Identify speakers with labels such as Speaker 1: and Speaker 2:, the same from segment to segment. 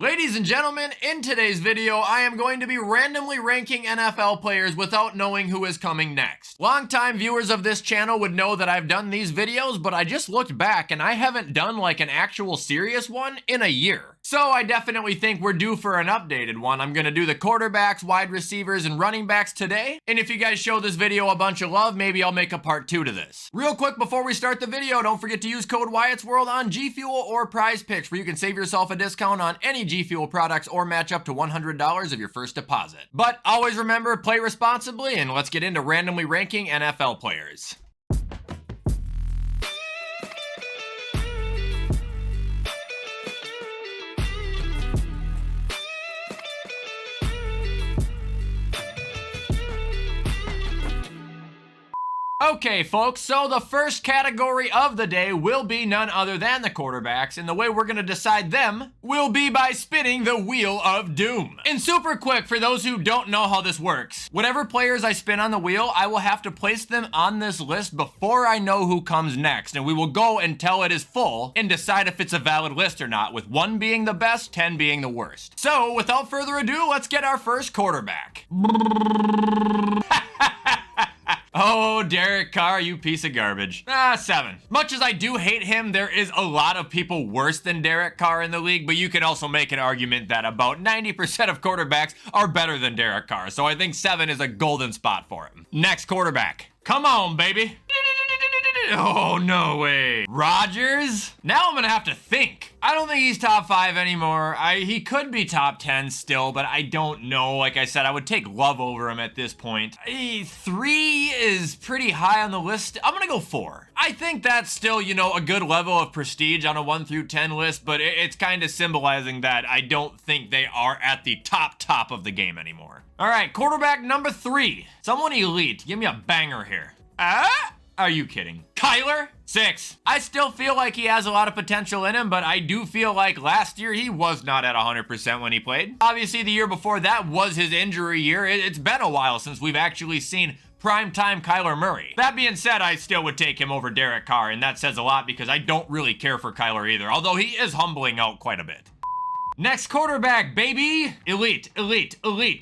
Speaker 1: Ladies and gentlemen, in today's video, I am going to be randomly ranking NFL players without knowing who is coming next. Longtime viewers of this channel would know that I've done these videos, but I just looked back and I haven't done like an actual serious one in a year. So I definitely think we're due for an updated one. I'm gonna do the quarterbacks, wide receivers, and running backs today. And if you guys show this video a bunch of love, maybe I'll make a part 2 to this. Real quick before we start the video, don't forget to use code WyattzWorld on G Fuel or Prize Picks, where you can save yourself a discount on any G Fuel products or match up to $100 of your first deposit. But always remember, play responsibly, and let's get into randomly ranking NFL players. Okay, folks, so the first category of the day will be none other than the quarterbacks, and the way we're gonna decide them will be by spinning the Wheel of Doom. And super quick, for those who don't know how this works, whatever players I spin on the wheel, I will have to place them on this list before I know who comes next, and we will go until it is full and decide if it's a valid list or not, with 1 being the best, 10 being the worst. So, without further ado, let's get our first quarterback. Oh, Derek Carr, you piece of garbage. 7. Much as I do hate him, there is a lot of people worse than Derek Carr in the league, but you can also make an argument that about 90% of quarterbacks are better than Derek Carr, so I think 7 is a golden spot for him. Next quarterback. Come on, baby. Oh, no way. Rodgers? Now I'm gonna have to think. I don't think he's top 5 anymore. He could be top 10 still, but I don't know. Like I said, I would take Love over him at this point. 3 is pretty high on the list. I'm gonna go 4. I think that's still, you know, a good level of prestige on a 1 through 10 list, but it's kind of symbolizing that I don't think they are at the top of the game anymore. All right, quarterback number 3. Someone elite. Give me a banger here. Are you kidding? Kyler? 6. I still feel like he has a lot of potential in him, but I do feel like last year he was not at 100% when he played. Obviously, the year before that was his injury year. It's been a while since we've actually seen primetime Kyler Murray. That being said, I still would take him over Derek Carr, and that says a lot because I don't really care for Kyler either, although he is humbling out quite a bit. Next quarterback, baby. Elite. Okay.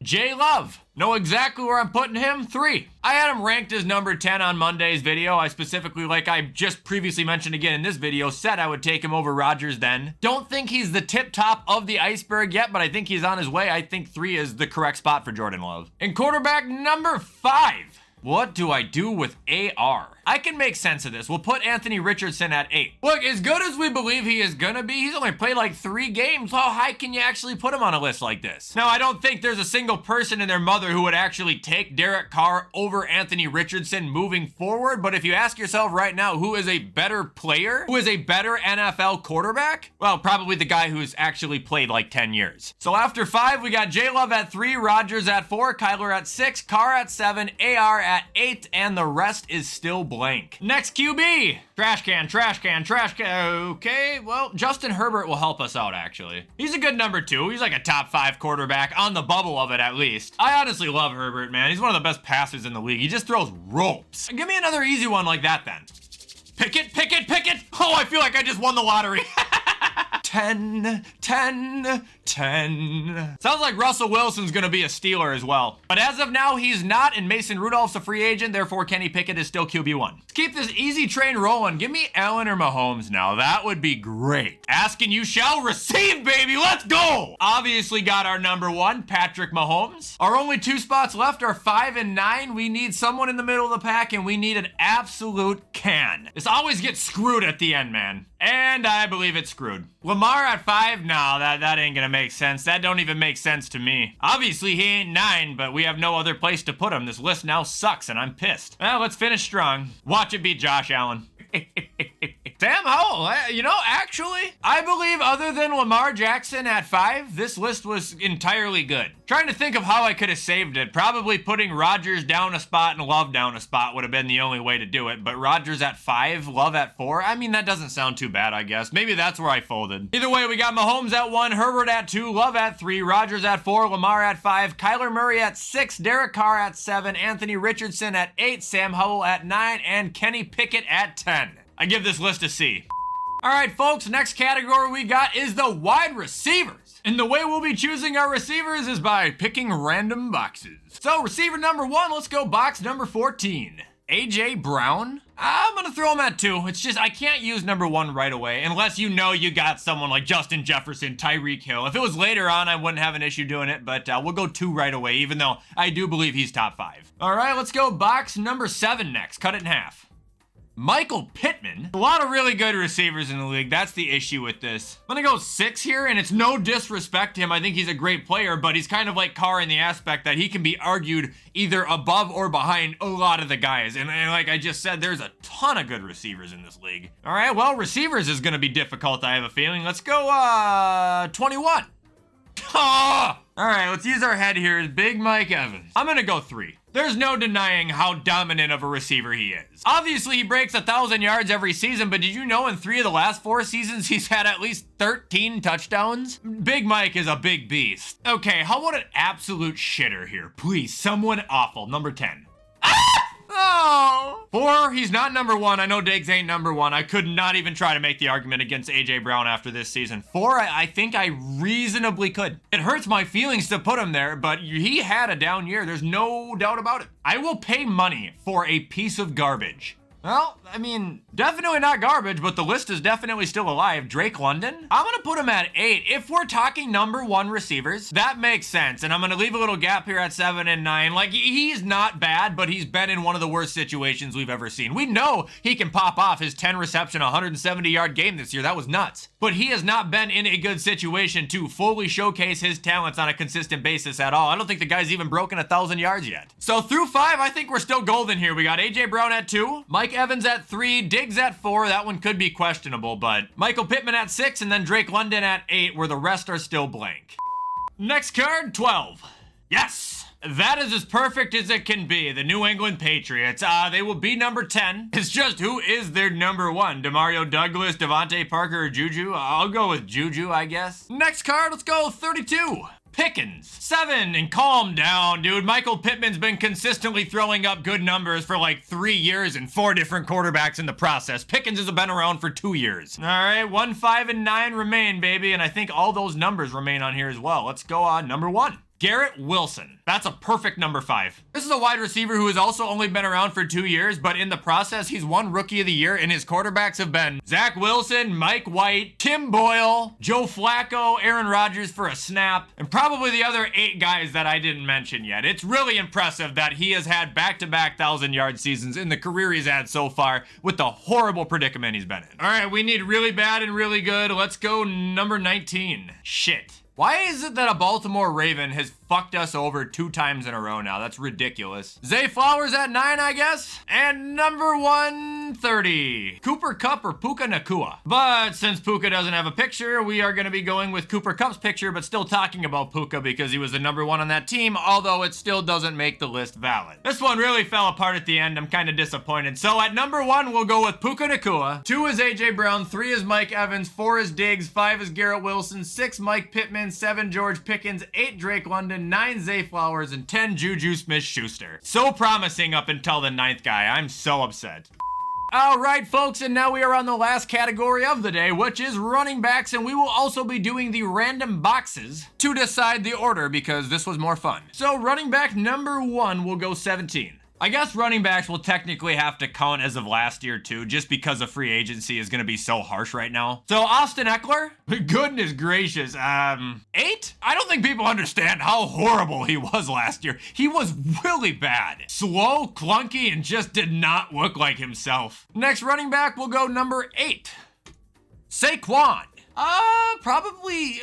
Speaker 1: J Love. Know exactly where I'm putting him. 3. I had him ranked as number 10 on Monday's video. I specifically, like I just previously mentioned again in this video, said I would take him over Rodgers then. Don't think he's the tip top of the iceberg yet, but I think he's on his way. I think 3 is the correct spot for Jordan Love. And quarterback number 5. What do I do with AR? I can make sense of this. We'll put Anthony Richardson at 8. Look, as good as we believe he is gonna be, he's only played like 3 games. How high can you actually put him on a list like this? Now, I don't think there's a single person and their mother who would actually take Derek Carr over Anthony Richardson moving forward, but if you ask yourself right now, who is a better player? Who is a better NFL quarterback? Well, probably the guy who's actually played like 10 years. So after 5, we got J-Love at 3, Rodgers at 4, Kyler at 6, Carr at 7, AR at 8, and the rest is still blank. Next QB. Trash can. Okay, well, Justin Herbert will help us out, actually. He's a good number 2. He's like a top 5 quarterback, on the bubble of it at least. I honestly love Herbert, man. He's one of the best passers in the league. He just throws ropes. Give me another easy one like that then. Pick it. Oh, I feel like I just won the lottery. 10. Sounds like Russell Wilson's gonna be a Steeler as well. But as of now, he's not, and Mason Rudolph's a free agent, therefore Kenny Pickett is still QB1. Let's keep this easy train rolling. Give me Allen or Mahomes now. That would be great. Ask and you shall receive, baby. Let's go. Obviously got our number 1, Patrick Mahomes. Our only 2 spots left are 5 and 9. We need someone in the middle of the pack, and we need an absolute can. This always gets screwed at the end, man. And I believe it's screwed. Lamar at 5? No, that ain't gonna make sense. That don't even make sense to me. Obviously, he ain't 9, but we have no other place to put him. This list now sucks, and I'm pissed. Well, let's finish strong. Watch it beat Josh Allen. Sam Howell, you know, actually, I believe other than Lamar Jackson at 5, this list was entirely good. Trying to think of how I could have saved it. Probably putting Rodgers down a spot and Love down a spot would have been the only way to do it, but Rodgers at 5, Love at 4, I mean, that doesn't sound too bad, I guess. Maybe that's where I folded. Either way, we got Mahomes at 1, Herbert at 2, Love at 3, Rodgers at 4, Lamar at 5, Kyler Murray at 6, Derek Carr at 7, Anthony Richardson at 8, Sam Howell at 9, and Kenny Pickett at 10. I give this list a C. All right, folks, next category we got is the wide receivers. And the way we'll be choosing our receivers is by picking random boxes. So receiver number 1, let's go box number 14. AJ Brown? I'm gonna throw him at 2. It's just, I can't use number 1 right away unless you know you got someone like Justin Jefferson, Tyreek Hill. If it was later on, I wouldn't have an issue doing it, but we'll go 2 right away, even though I do believe he's top 5. All right, let's go box number 7 next. Cut it in half. Michael Pittman. A lot of really good receivers in the league. That's the issue with this. I'm gonna go 6 here, and it's no disrespect to him. I think he's a great player, but he's kind of like Carr in the aspect that he can be argued either above or behind a lot of the guys. And like I just said, there's a ton of good receivers in this league. All right, well, receivers is gonna be difficult, I have a feeling. Let's go 21. Oh! All right, let's use our head here. Big Mike Evans. I'm gonna go 3. There's no denying how dominant of a receiver he is. Obviously, he breaks 1,000 yards every season, but did you know in 3 of the last 4 seasons, he's had at least 13 touchdowns? Big Mike is a big beast. Okay, how about an absolute shitter here? Please, someone awful. Number 10. Oh! 4, he's not number 1. I know Diggs ain't number 1. I could not even try to make the argument against AJ Brown after this season. 4, I think I reasonably could. It hurts my feelings to put him there, but he had a down year. There's no doubt about it. I will pay money for a piece of garbage. Well, I mean, definitely not garbage, but the list is definitely still alive. Drake London? I'm gonna put him at 8. If we're talking number 1 receivers, that makes sense. And I'm gonna leave a little gap here at 7 and 9. Like, he's not bad, but he's been in one of the worst situations we've ever seen. We know he can pop off his 10 reception, 170-yard game this year. That was nuts. But he has not been in a good situation to fully showcase his talents on a consistent basis at all. I don't think the guy's even broken 1,000 yards yet. So through 5, I think we're still golden here. We got AJ Brown at 2, Mike Evans at 3, Diggs at 4. That one could be questionable, but Michael Pittman at 6, and then Drake London at 8, where the rest are still blank. Next card, 12. Yes! That is as perfect as it can be. The New England Patriots. They will be number 10. It's just who is their number 1? Demario Douglas, Devontae Parker, or Juju? I'll go with Juju, I guess. Next card, let's go 32. Pickens. 7, and calm down, dude. Michael Pittman's been consistently throwing up good numbers for like 3 years and 4 different quarterbacks in the process. Pickens has been around for 2 years. All right, 1, 5, and 9 remain, baby, and I think all those numbers remain on here as well. Let's go on number 1. Garrett Wilson. That's a perfect number 5. This is a wide receiver who has also only been around for 2 years, but in the process, he's won Rookie of the Year, and his quarterbacks have been Zach Wilson, Mike White, Tim Boyle, Joe Flacco, Aaron Rodgers for a snap, and probably the other 8 guys that I didn't mention yet. It's really impressive that he has had back-to-back 1,000-yard seasons in the career he's had so far with the horrible predicament he's been in. All right, we need really bad and really good. Let's go number 19. Shit. Why is it that a Baltimore Raven has fucked us over 2 times in a row now? That's ridiculous. Zay Flowers at 9, I guess. And number 130. Cooper Kupp or Puka Nacua. But since Puka doesn't have a picture, we are going to be going with Cooper Kupp's picture, but still talking about Puka because he was the number 1 on that team, although it still doesn't make the list valid. This one really fell apart at the end. I'm kind of disappointed. So at number 1, we'll go with Puka Nacua. 2 is AJ Brown. 3 is Mike Evans. 4 is Diggs. 5 is Garrett Wilson. 6 Mike Pittman. 7 George Pickens. 8 Drake London. 9 Zay Flowers. And 10 Juju Smith-Schuster. So promising up until the 9th guy. I'm so upset. All right, folks, and now we are on the last category of the day, which is running backs, and we will also be doing the random boxes to decide the order because this was more fun. So running back number 1 will go 17. I guess running backs will technically have to count as of last year too, just because the free agency is going to be so harsh right now. So Austin Eckler, goodness gracious, 8? I don't think people understand how horrible he was last year. He was really bad. Slow, clunky, and just did not look like himself. Next running back will go number 8. Saquon. Probably,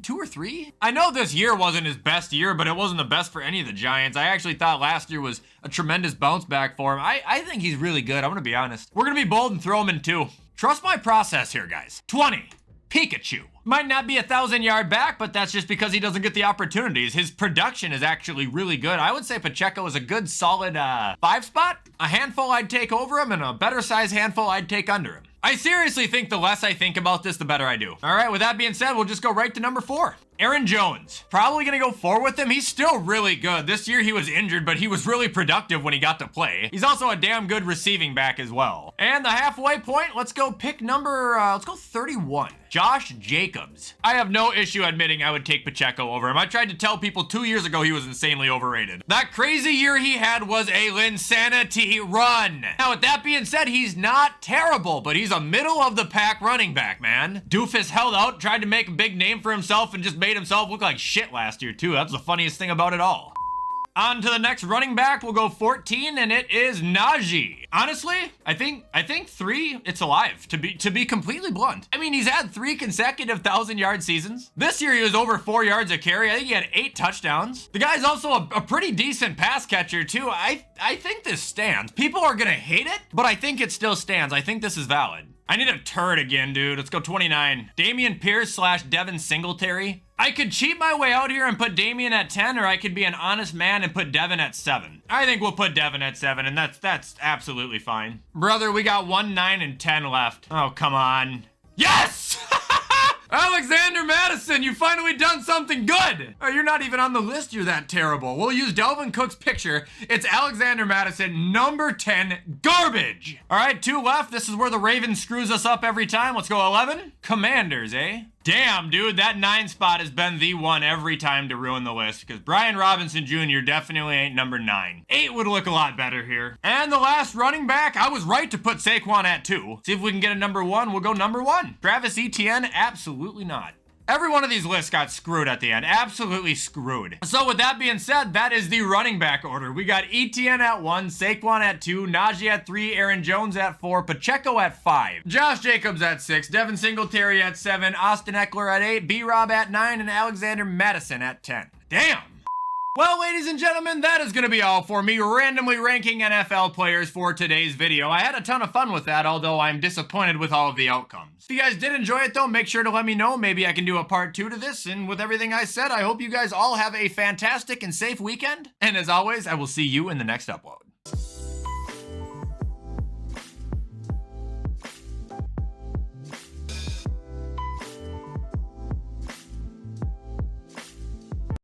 Speaker 1: 2 or 3. I know this year wasn't his best year, but it wasn't the best for any of the Giants. I actually thought last year was a tremendous bounce back for him. I think he's really good. I'm gonna be honest. We're gonna be bold and throw him in 2. Trust my process here, guys. 20. Pikachu. Might not be a 1,000-yard back, but that's just because he doesn't get the opportunities. His production is actually really good. I would say Pacheco is a good, solid 5 spot. A handful I'd take over him, and a better size handful I'd take under him. I seriously think the less I think about this, the better I do. All right, with that being said, we'll just go right to number 4. Aaron Jones. Probably gonna go 4 with him. He's still really good. This year he was injured, but he was really productive when he got to play. He's also a damn good receiving back as well. And the halfway point, let's go pick number, let's go 31. Josh Jacobs. I have no issue admitting I would take Pacheco over him. I tried to tell people 2 years ago he was insanely overrated. That crazy year he had was a Linsanity run. Now, with that being said, he's not terrible, but he's a middle of the pack running back, man. Doofus held out, tried to make a big name for himself, and just made himself look like shit last year, too. That's the funniest thing about it all. On to the next running back, we'll go 14, and it is Najee. Honestly, I think 3, it's alive, to be completely blunt. I mean, he's had 3 consecutive 1,000-yard seasons. This year, he was over 4 yards a carry. I think he had 8 touchdowns. The guy's also a pretty decent pass catcher, too. I think this stands. People are gonna hate it, but I think it still stands. I think this is valid. I need a turd again, dude. Let's go 29. Dameon Pierce / Devin Singletary. I could cheat my way out here and put Dameon at 10, or I could be an honest man and put Devin at 7. I think we'll put Devin at 7, and that's absolutely fine. Brother, we got 1, 9, and 10 left. Oh, come on. Yes! Alexander Madison, you finally done something good. Oh, you're not even on the list. You're that terrible. We'll use Delvin Cook's picture. It's Alexander Madison, number 10, garbage. All right, 2 left. This is where the Ravens screws us up every time. Let's go 11. Commanders, eh? Damn, dude, that 9 spot has been the one every time to ruin the list, because Brian Robinson Jr. definitely ain't number 9. 8 would look a lot better here. And the last running back, I was right to put Saquon at 2. See if we can get a number 1. We'll go number 1. Travis Etienne, absolutely not. Every one of these lists got screwed at the end. Absolutely screwed. So with that being said, that is the running back order. We got Etienne at 1, Saquon at 2, Najee at 3, Aaron Jones at 4, Pacheco at 5, Josh Jacobs at 6, Devin Singletary at 7, Austin Eckler at 8, B-Rob at 9, and Alexander Madison at 10. Damn. Well, ladies and gentlemen, that is going to be all for me randomly ranking NFL players for today's video. I had a ton of fun with that, although I'm disappointed with all of the outcomes. If you guys did enjoy it, though, make sure to let me know. Maybe I can do a part 2 to this. And with everything I said, I hope you guys all have a fantastic and safe weekend. And as always, I will see you in the next upload.